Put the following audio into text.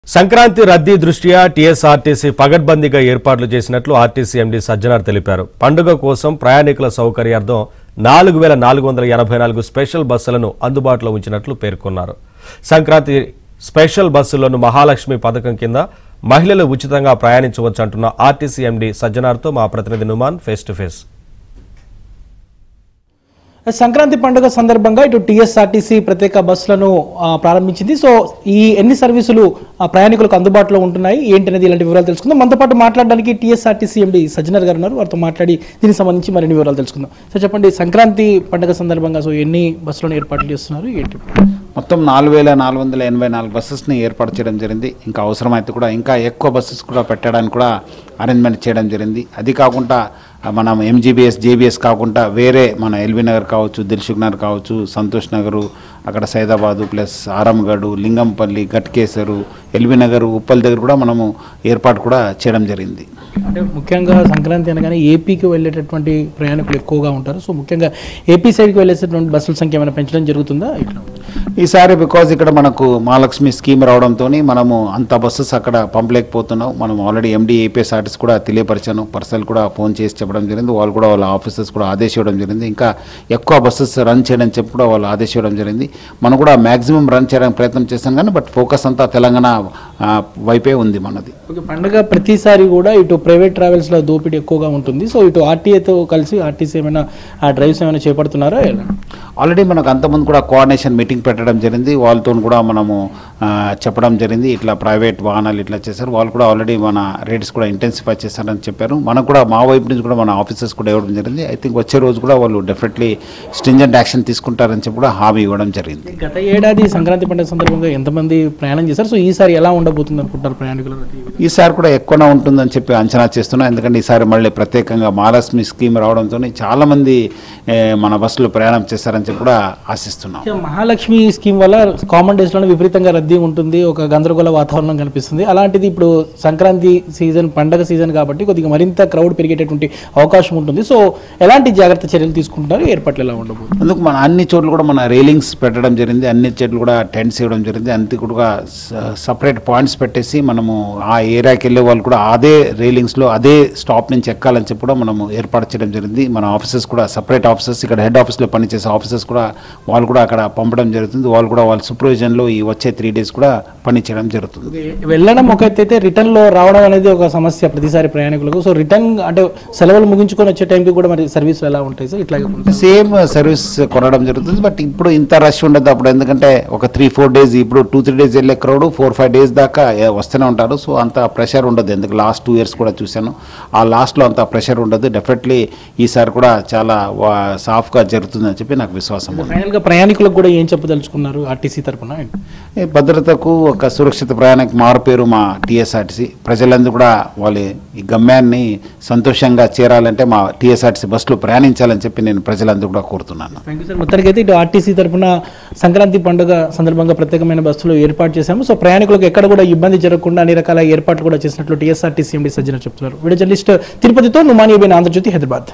సంక్రాంతి రద్దీ దృష్ట్యా టీఎస్ఆర్టీసీ పగడ్బందీగా ఏర్పాట్లు చేసినట్లు ఆర్టీసీ ఎండీ సజ్జనార్ తెలిపారు. పండుగ కోసం ప్రయాణికుల సౌకర్యార్థం 4484 స్పెషల్ బస్సులను అందుబాటులో ఉంచినట్లు పేర్కొన్నారు. సంక్రాంతి స్పెషల్ బస్సులను మహాలక్ష్మి పథకం కింద మహిళలు ఉచితంగా ప్రయాణించవచ్చంటున్న ఆర్టీసీ ఎండీ సజ్జనార్తో మా ప్రతినిధి Numan face to face. Sankranti పండుగ సందర్భంగా ఇటు టీఎస్ఆర్టీసీ ప్రత్యేక బస్సులను ప్రారంభించింది. సో ఈ ఎన్ని సర్వీసులు ప్రయాణికులకు అందుబాటులో ఉంటున్నాయి ఏంటనేది ఇలాంటి వివరాలు తెలుసుకుందాం. మనతో పాటు మాట్లాడడానికి టీఎస్ఆర్టీసీ ఎండీ సజ్జనార్ గారు ఉన్నారు. వారితో మాట్లాడి దీనికి సంబంధించి మరిన్ని వివరాలు తెలుసుకుందాం. సో చెప్పండి, సంక్రాంతి పండుగ సందర్భంగా సో ఎన్ని బస్సులను ఏర్పాట్లు చేస్తున్నారు ఏంటి? మొత్తం 4484 బస్సెస్ని ఏర్పాటు చేయడం జరిగింది. ఇంకా అవసరమైతే కూడా ఇంకా ఎక్కువ బస్సెస్ కూడా పెట్టడానికి కూడా అరేంజ్మెంట్ చేయడం జరిగింది. అది కాకుండా మనం ఎంజీబీఎస్ జేబీఎస్ కాకుండా వేరే మన ఎల్బీ నగర్ కావచ్చు, దిల్సుఖ్ నగర్ కావచ్చు, సంతోష్ నగరు, అక్కడ సైదాబాదు ప్లస్ ఆరంగడు, లింగంపల్లి, గట్కేసరు, ఎల్బీ నగర్, ఉప్పల్ దగ్గర కూడా మనము ఏర్పాటు కూడా చేయడం జరిగింది. అంటే ముఖ్యంగా సంక్రాంతి అనగానే ఏపీకి వెళ్ళేటటువంటి ప్రయాణికులు ఎక్కువగా ఉంటారు. సో ముఖ్యంగా ఏపీ సైడ్కి వెళ్ళేటటువంటి బస్సుల సంఖ్య ఏమైనా పెంచడం జరుగుతుందా? ఈసారి బికాజ్ ఇక్కడ మనకు మహాలక్ష్మి స్కీమ్ రావడంతో మనము అంత బస్సెస్ అక్కడ పంపలేకపోతున్నాం. మనం ఆల్రెడీ ఎండీ ఏపీఎస్ఆర్టీసీ కూడా తెలియపరిచాను, పర్సనల్ కూడా ఫోన్ చేసి చెప్పడం జరిగింది. వాళ్ళు కూడా వాళ్ళ ఆఫీసర్స్ కూడా ఆదేశించడం జరిగింది. ఇంకా ఎక్కువ బస్సెస్ రన్ చేయడం చెప్పి కూడా వాళ్ళు ఆదేశించడం జరిగింది. మనం కూడా మ్యాక్సిమం రన్ చేయడానికి ప్రయత్నం చేస్తాం కానీ బట్ ఫోకస్ అంతా తెలంగాణ వైపే ఉంది మనది. పండుగ ప్రతిసారి కూడా ఇటు ప్రైవేట్ ట్రావెల్స్లో దోపిడీ ఎక్కువగా ఉంటుంది. సో ఇటు ఆర్టీఏతో కలిసి ఆర్టీసీ ఏమైనా డ్రైవ్స్ ఏమైనా చేపడుతున్నారా? ఆల్రెడీ మనకు అంతకుముందు కూడా కోఆర్డినేషన్ మీటింగ్ పెట్టడం జరిగింది. వాళ్ళతో కూడా మనము చెప్పడం జరిగింది. ఇట్లా ప్రైవేట్ వాహనాలు ఇట్లా చేశారు. వాళ్ళు కూడా ఆల్రెడీ మన రేట్స్ కూడా ఇంటెన్సిఫై చేశారని చెప్పారు. మనకు కూడా మా వైపు నుంచి కూడా మన ఆఫీసర్స్ కూడా ఇవ్వడం జరిగింది. ఐ థింక్ వచ్చే రోజు కూడా వాళ్ళు డెఫినెట్లీ స్ట్రింజెంట్ యాక్షన్ తీసుకుంటారని చెప్పి కూడా హామీ ఇవ్వడం జరిగింది. గత ఏడాది సంక్రాంతి పండుగ సందర్భంగా ఎంతమంది ప్రయాణం చేశారు? సో ఈసారి ఎలా ఉండబోతుంది అనుకుంటారు ప్రయాణికులు? ఈసారి కూడా ఎక్కువనే ఉంటుందని చెప్పి అంచనా చేస్తున్నాం. ఎందుకంటే ఈసారి మళ్ళీ ప్రత్యేకంగా మహాలక్ష్మి స్కీమ్ రావడంతో చాలామంది మన బస్సులో ప్రయాణం చేస్తారని చెప్పి కూడా ఆశిస్తున్నాం. మహాలక్ష్మి స్కీమ్ వల్ల కామన్ డేస్లోనే విపరీతంగా రద్దీ ఉంటుంది, ఒక గందరగోళ వాతావరణం కనిపిస్తుంది. అలాంటిది ఇప్పుడు సంక్రాంతి సీజన్, పండగ సీజన్ కాబట్టి కొద్దిగా మరింత క్రౌడ్ పెరిగేటటువంటి అవకాశం ఉంటుంది. సో ఎలాంటి జాగ్రత్త చర్యలు తీసుకుంటున్నారు? ఏర్పాట్లు ఎలా ఉండబోతుంది? అందుకు మన అన్ని చోట్ల కూడా మన రైలింగ్స్ పెట్టడం జరిగింది. అన్ని చోట్ల కూడా టెంట్స్ ఇవ్వడం జరిగింది. అంతే కూడా సపరేట్ పాయింట్స్ పెట్టేసి మనము ఆ ఏరియాకి వెళ్ళే వాళ్ళు కూడా అదే రైలింగ్స్లో అదే స్టాప్ నుంచి ఎక్కాలని చెప్పి కూడా మనము ఏర్పాటు చేయడం జరిగింది. మన ఆఫీసర్స్ కూడా సపరేట్ ఆఫీసర్స్, ఇక్కడ హెడ్ ఆఫీస్లో పనిచేసే ఆఫీసర్స్ కూడా వాళ్ళు కూడా అక్కడ పంపడం జరుగుతుంది. వాళ్ళు కూడా వాళ్ళ సూపర్విజన్లో ఈ వచ్చే 3 days కూడా పనిచేయడం జరుగుతుంది. వెళ్ళడం ఒక అయితే రిటర్న్లో రావడం అనేది ఒక సమస్య ప్రతిసారి ప్రయాణికులకు. సో రిటర్న్ అంటే సెలవులు ముగించుకొని వచ్చే టైంకి కూడా మరి సర్వీసులు ఎలా ఉంటాయి సార్? ఇట్లాగే సేమ్ సర్వీస్ కొనడం జరుగుతుంది. బట్ ఇప్పుడు ఇంత రష్ ఉండదు అప్పుడు, ఎందుకంటే ఒక 3-4 days, ఇప్పుడు 2-3 days వెళ్ళే క్రౌడ్ 4-5 days దాకా వస్తూనే ఉంటారు. సో అంత ప్రెషర్ ఉండదు. ఎందుకు లాస్ట్ 2 years కూడా చూశాను, ఆ లాస్ట్లో అంత ప్రెషర్ ఉండదు. డెఫినెట్లీ ఈసారి కూడా చాలా సాఫ్గా జరుగుతుందని చెప్పి నాకు విశ్వాసం. ఫైనల్గా ప్రయాణికులకు కూడా ఏం చెప్పదలుచుకున్నారు ఆర్టీసీ తరఫున? భద్రతకు ఒక సురక్షిత ప్రయాణానికి మారుపేరు మా టీఎస్ఆర్టీసీ. ప్రజలందరూ కూడా వాళ్ళ ఈ గమ్యాన్ని సంతోషంగా చేరాలంటే మా టీఎస్ఆర్టీసీ బస్సులో ప్రయాణించాలని చెప్పి నేను ప్రజలందరూ కూడా కోరుతున్నాను. Thank you sir. మొత్తానికైతే ఇటు ఆర్టీసీ తరఫున సంక్రాంతి పండుగ సందర్భంగా ప్రత్యేకమైన బస్సులు ఏర్పాటు చేశాము. సో ప్రయాణికులకు ఎక్కడ కూడా ఇబ్బంది జరగకుండా అన్ని రకాల ఏర్పాట్లు కూడా చేసినట్లు టీఎస్ఆర్టీసీ ఎండీ సజ్జనార్ చెప్తున్నారు. వీడియో జర్నలిస్ట్ తిరుపతితో నుమాన్, ఆంధ్రజ్యోతి, హైదరాబాద్.